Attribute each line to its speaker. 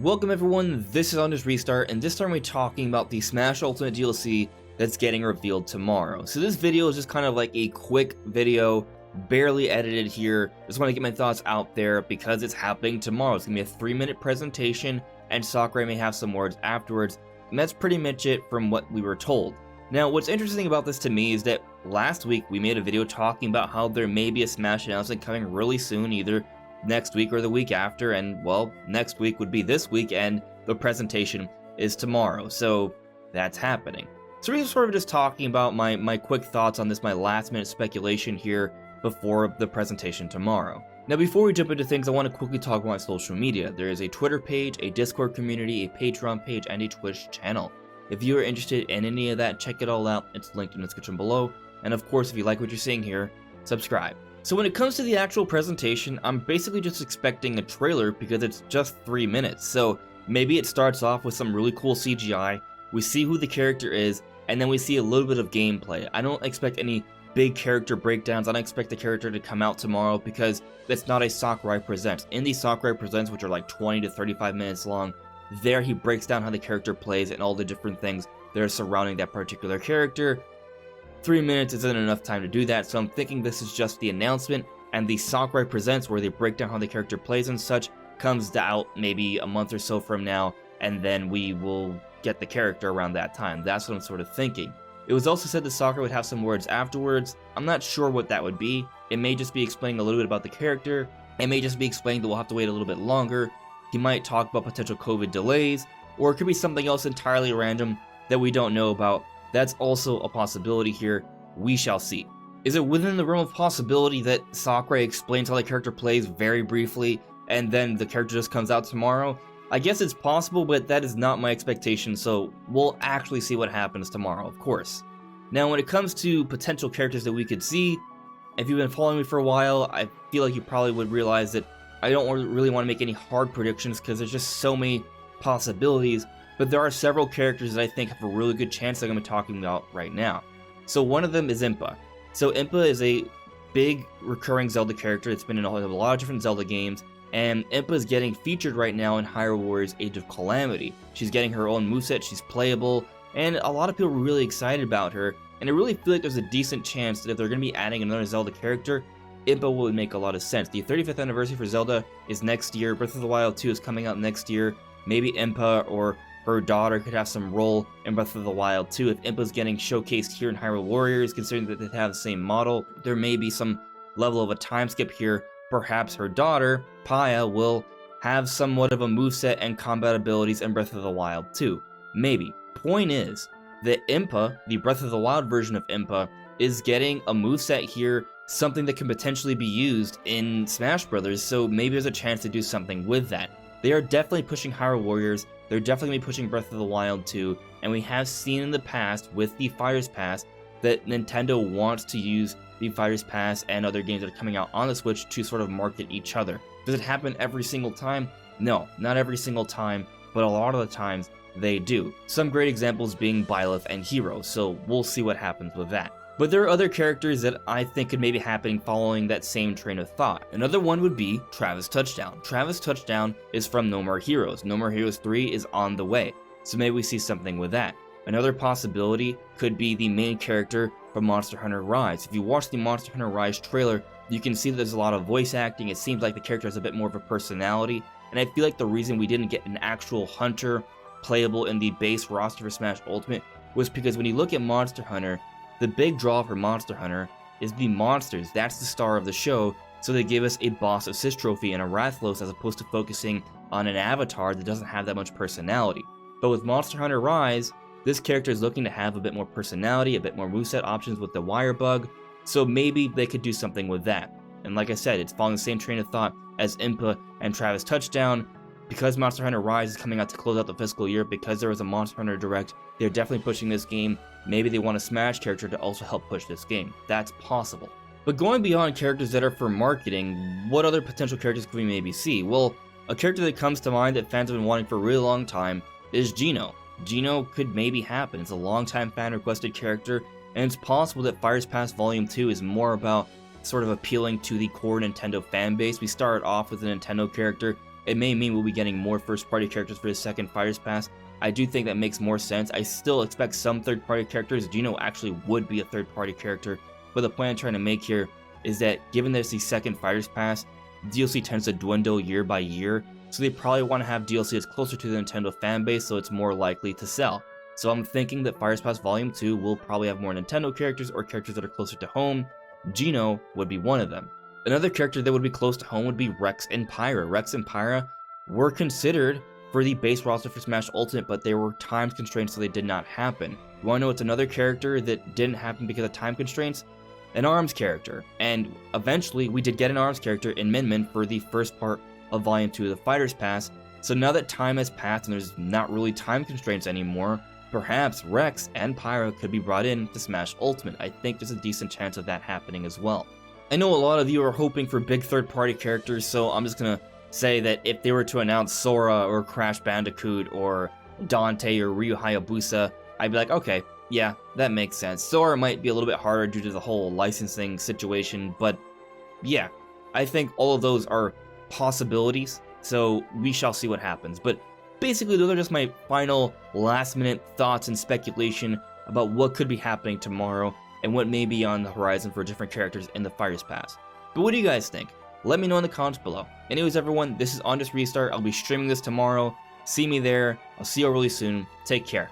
Speaker 1: Welcome everyone, this is Honest Restart, and this time we're talking about the Smash Ultimate DLC that's getting revealed tomorrow. So this video is just kind of like a quick video, barely edited here. Just want to get my thoughts out there because it's happening tomorrow. It's going to be a 3-minute presentation, and Sakurai may have some words afterwards, and that's pretty much it from what we were told. Now, what's interesting about this to me is that last week we made a video talking about how there may be a Smash announcement coming really soon, either next week or the week after, and well, next week would be this week, and the presentation is tomorrow, so that's happening. So we're sort of just talking about my quick thoughts on this, my last minute speculation here before the presentation tomorrow. Now before we jump into things, I want to quickly talk about my social media. There is a Twitter page, a Discord community, a Patreon page, and a Twitch channel. If you are interested in any of that, check it all out, it's linked in the description below, and of course if you like what you're seeing here, subscribe. So when it comes to the actual presentation, I'm basically just expecting a trailer because it's just 3 minutes. So maybe it starts off with some really cool CGI, we see who the character is, and then we see a little bit of gameplay. I don't expect any big character breakdowns. I don't expect the character to come out tomorrow because that's not a Sakurai Presents. In these Sakurai Presents, which are like 20 to 35 minutes long, there he breaks down how the character plays and all the different things that are surrounding that particular character. 3 minutes isn't enough time to do that, so I'm thinking this is just the announcement, and the Sakurai Presents, where they break down how the character plays and such, comes out maybe a month or so from now, and then we will get the character around that time. That's what I'm sort of thinking. It was also said that Sakurai would have some words afterwards. I'm not sure what that would be. It may just be explaining a little bit about the character. It may just be explaining that we'll have to wait a little bit longer. He might talk about potential COVID delays, or it could be something else entirely random that we don't know about. That's also a possibility here. We shall see. Is it within the realm of possibility that Sakurai explains how the character plays very briefly, and then the character just comes out tomorrow? I guess it's possible, but that is not my expectation, so we'll actually see what happens tomorrow, of course. Now, when it comes to potential characters that we could see, if you've been following me for a while, I feel like you probably would realize that I don't really want to make any hard predictions because there's just so many possibilities. But there are several characters that I think have a really good chance that I'm going to be talking about right now. So one of them is Impa. So Impa is a big recurring Zelda character. It's been in a lot of different Zelda games. And Impa is getting featured right now in Hyrule Warriors Age of Calamity. She's getting her own moveset, she's playable, and a lot of people are really excited about her. And I really feel like there's a decent chance that if they're going to be adding another Zelda character, Impa would make a lot of sense. The 35th anniversary for Zelda is next year. Breath of the Wild 2 is coming out next year. Maybe Impa or her daughter could have some role in Breath of the Wild 2. If Impa's getting showcased here in Hyrule Warriors, considering that they have the same model, there may be some level of a time skip here. Perhaps her daughter, Paya, will have somewhat of a moveset and combat abilities in Breath of the Wild 2. Maybe. Point is that Impa, the Breath of the Wild version of Impa, is getting a moveset here, something that can potentially be used in Smash Brothers, so maybe there's a chance to do something with that. They are definitely pushing Hyrule Warriors. They're definitely going to be pushing Breath of the Wild 2, and we have seen in the past with the Fires Pass that Nintendo wants to use the Fires Pass and other games that are coming out on the Switch to sort of market each other. Does it happen every single time? No, not every single time, but a lot of the times they do. Some great examples being Byleth and Hero, so we'll see what happens with that. But there are other characters that I think could maybe happen following that same train of thought. Another one would be Travis Touchdown. Travis Touchdown is from No More Heroes. No More Heroes 3 is on the way, so maybe we see something with that. Another possibility could be the main character from Monster Hunter Rise. If you watch the Monster Hunter Rise trailer, you can see that there's a lot of voice acting. It seems like the character has a bit more of a personality, and I feel like the reason we didn't get an actual hunter playable in the base roster for Smash Ultimate was because when you look at Monster Hunter, the big draw for Monster Hunter is the monsters. That's the star of the show, so they give us a Boss Assist trophy and a Rathalos as opposed to focusing on an avatar that doesn't have that much personality. But with Monster Hunter Rise, this character is looking to have a bit more personality, a bit more moveset options with the wire bug, so maybe they could do something with that. And like I said, it's following the same train of thought as Impa and Travis Touchdown. Because Monster Hunter Rise is coming out to close out the fiscal year, because there was a Monster Hunter Direct, they're definitely pushing this game. Maybe they want a Smash character to also help push this game. That's possible. But going beyond characters that are for marketing, what other potential characters could we maybe see? Well, a character that comes to mind that fans have been wanting for a really long time is Geno. Geno could maybe happen. It's a long-time fan-requested character, and it's possible that Fires Pass Volume 2 is more about sort of appealing to the core Nintendo fan base. We started off with a Nintendo character, it may mean we'll be getting more first-party characters for the second Fighters Pass. I do think that makes more sense. I still expect some third-party characters. Geno actually would be a third-party character, but the point I'm trying to make here is that given that it's the second Fighters Pass, DLC tends to dwindle year by year, so they probably want to have DLC that's closer to the Nintendo fanbase so it's more likely to sell. So I'm thinking that Fighters Pass Volume 2 will probably have more Nintendo characters or characters that are closer to home. Geno would be one of them. Another character that would be close to home would be Rex and Pyra. Rex and Pyra were considered for the base roster for Smash Ultimate, but there were time constraints, so they did not happen. You want to know what's another character that didn't happen because of time constraints? An ARMS character. And eventually, we did get an ARMS character in Min Min for the first part of Volume 2 of the Fighters Pass. So now that time has passed and there's not really time constraints anymore, perhaps Rex and Pyra could be brought in to Smash Ultimate. I think there's a decent chance of that happening as well. I know a lot of you are hoping for big third-party characters, so I'm just gonna say that if they were to announce Sora or Crash Bandicoot or Dante or Ryu Hayabusa, I'd be like, okay, yeah, that makes sense. Sora might be a little bit harder due to the whole licensing situation, but yeah, I think all of those are possibilities, so we shall see what happens. But basically, those are just my final last-minute thoughts and speculation about what could be happening tomorrow and what may be on the horizon for different characters in the Fighters Pass. But what do you guys think? Let me know in the comments below. Anyways, everyone, this is On This Restart. I'll be streaming this tomorrow. See me there. I'll see you all really soon. Take care.